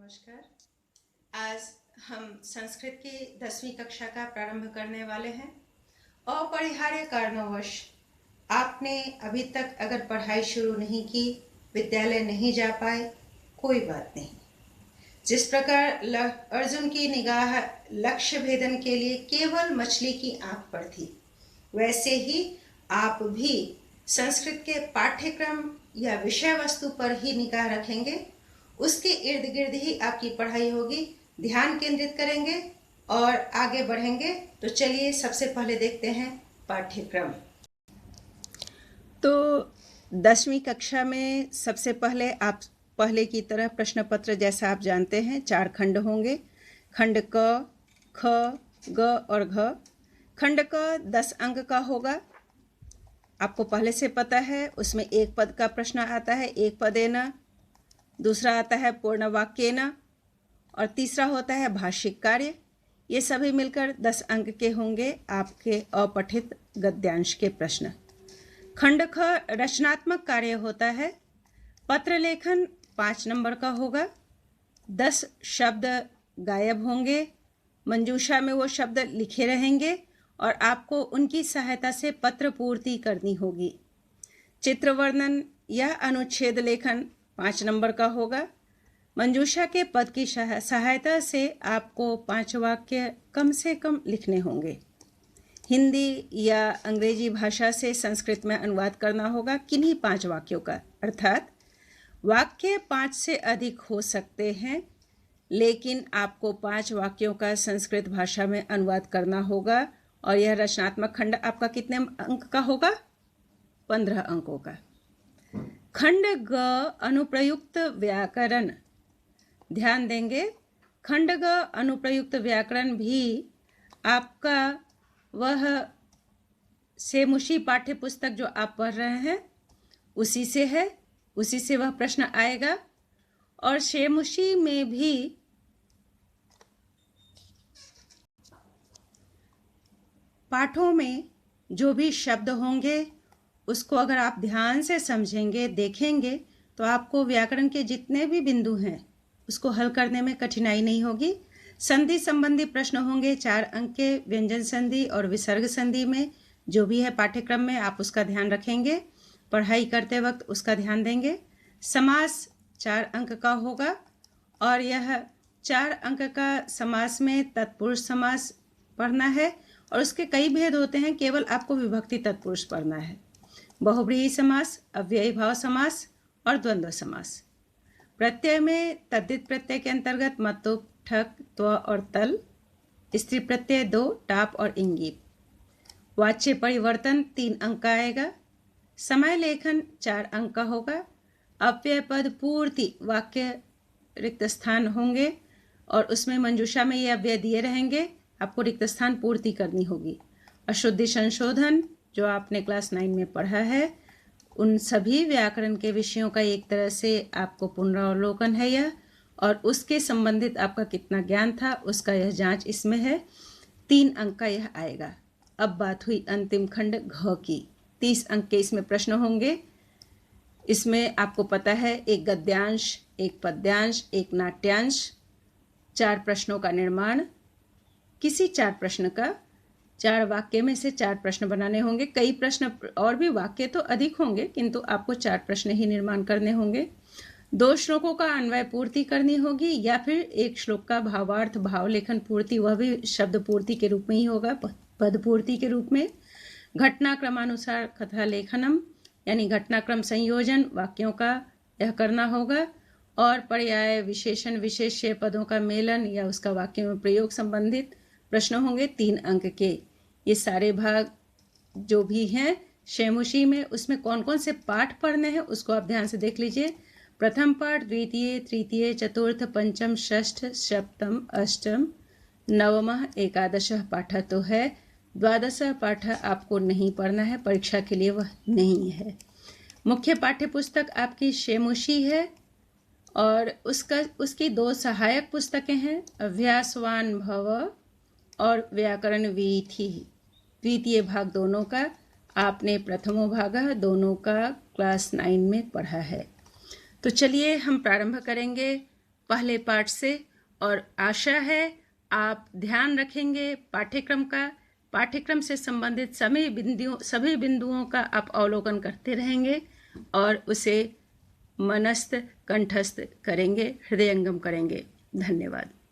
नमस्कार। आज हम संस्कृत की 10वीं कक्षा का प्रारंभ करने वाले हैं। अपरिहार्य कारणवश आपने अभी तक अगर पढ़ाई शुरू नहीं की, विद्यालय नहीं जा पाए, कोई बात नहीं। जिस प्रकार अर्जुन की निगाह लक्ष्य भेदन के लिए केवल मछली की आंख पर थी, वैसे ही आप भी संस्कृत के पाठ्यक्रम या विषय वस्तु पर ही निगाह रखेंगे। उसके इर्द गिर्द ही आपकी पढ़ाई होगी। ध्यान केंद्रित करेंगे और आगे बढ़ेंगे। तो चलिए सबसे पहले देखते हैं पाठ्यक्रम। तो 10वीं कक्षा में सबसे पहले आप पहले की तरह प्रश्न पत्र जैसा आप जानते हैं 4 खंड होंगे। खंड क, ख, ग और घ। खंड क 10 अंक का होगा, आपको पहले से पता है। उसमें एक पद का प्रश्न आता है, एक पदेन। दूसरा आता है पूर्ण वाक्येन और तीसरा होता है भाषिक कार्य। ये सभी मिलकर 10 अंक के होंगे आपके अपठित गद्यांश के प्रश्न। खंड ख रचनात्मक कार्य होता है। पत्र लेखन 5 नंबर का होगा। 10 शब्द गायब होंगे, मंजूषा में वो शब्द लिखे रहेंगे और आपको उनकी सहायता से पत्र पूर्ति करनी होगी। चित्र वर्णन या अनुच्छेद लेखन 5 नंबर का होगा। मंजूषा के पद की सहायता से आपको 5 वाक्य कम से कम लिखने होंगे। हिंदी या अंग्रेजी भाषा से संस्कृत में अनुवाद करना होगा किन्हीं 5 वाक्यों का, अर्थात वाक्य 5 से अधिक हो सकते हैं, लेकिन आपको 5 वाक्यों का संस्कृत भाषा में अनुवाद करना होगा। और यह रचनात्मक खंड आपका कितने अंक का होगा? 15 अंकों का। खंड ग अनुप्रयुक्त व्याकरण, ध्यान देंगे। खंड ग अनुप्रयुक्त व्याकरण भी आपका वह सेमुषी पाठ्य पुस्तक जो आप पढ़ रहे हैं उसी से है, उसी से वह प्रश्न आएगा। और सेमुषी में भी पाठों में जो भी शब्द होंगे उसको अगर आप ध्यान से समझेंगे, देखेंगे, तो आपको व्याकरण के जितने भी बिंदु हैं उसको हल करने में कठिनाई नहीं होगी। संधि संबंधी प्रश्न होंगे 4 अंक के। व्यंजन संधि और विसर्ग संधि में जो भी है पाठ्यक्रम में आप उसका ध्यान रखेंगे, पढ़ाई करते वक्त उसका ध्यान देंगे। समास 4 अंक का होगा और यह 4 अंक का समास में तत्पुरुष समास पढ़ना है और उसके कई भेद होते हैं, केवल आपको विभक्ति तत्पुरुष पढ़ना है। बहुव्रीहि समास, अव्ययी भाव समास और द्वंद्व समास। प्रत्यय में तद्धित प्रत्यय के अंतर्गत मतु, ठक, त्व और तल। स्त्री प्रत्यय 2, टाप और इंगीप। वाच्य परिवर्तन 3 अंक का आएगा। समय लेखन 4 अंक का होगा। अव्यय पद पूर्ति वाक्य रिक्त स्थान होंगे और उसमें मंजूषा में ये अव्यय दिए रहेंगे, आपको रिक्त स्थान पूर्ति करनी होगी। अशुद्धि संशोधन जो आपने क्लास 9 में पढ़ा है, उन सभी व्याकरण के विषयों का एक तरह से आपको पुनरावलोकन है यह, और उसके संबंधित आपका कितना ज्ञान था उसका यह जांच इसमें है। 3 अंक का यह आएगा। अब बात हुई अंतिम खंड घ की। 30 अंक के इसमें प्रश्न होंगे। इसमें आपको पता है एक गद्यांश, एक पद्यांश, एक नाट्यांश, 4 प्रश्नों का निर्माण। किसी 4 प्रश्न का 4 वाक्य में से 4 प्रश्न बनाने होंगे। कई प्रश्न और भी वाक्य तो अधिक होंगे, किंतु आपको 4 प्रश्न ही निर्माण करने होंगे। 2 श्लोकों का अन्वय पूर्ति करनी होगी या फिर एक श्लोक का भावार्थ भाव लेखन पूर्ति, वह भी शब्द पूर्ति के रूप में ही होगा, पद पूर्ति के रूप में। घटनाक्रमानुसार कथा लेखनम यानी घटनाक्रम संयोजन वाक्यों का यह करना होगा। और पर्याय, विशेषण, विशेष्य पदों का मेलन या उसका वाक्य में प्रयोग संबंधित प्रश्न होंगे 3 अंक के। ये सारे भाग जो भी हैं शेमुषी में, उसमें कौन कौन से पाठ पढ़ने हैं उसको आप ध्यान से देख लीजिए। प्रथम पाठ, द्वितीय, तृतीय, चतुर्थ, पंचम, षष्ठ, सप्तम, अष्टम, नवमः, एकादशः पाठ तो है। द्वादशः पाठ आपको नहीं पढ़ना है, परीक्षा के लिए वह नहीं है। मुख्य पाठ्य पुस्तक आपकी शेमुषी है और उसकी 2 सहायक पुस्तकें हैं, अभ्यासवान भव और व्याकरण वीथि। द्वितीय भाग दोनों का आपने प्रथमो भाग दोनों का क्लास 9 में पढ़ा है। तो चलिए हम प्रारंभ करेंगे पहले पाठ से, और आशा है आप ध्यान रखेंगे पाठ्यक्रम का। पाठ्यक्रम से संबंधित सभी बिंदुओं का आप अवलोकन करते रहेंगे और उसे मनस्थ कंठस्थ करेंगे, हृदयंगम करेंगे। धन्यवाद।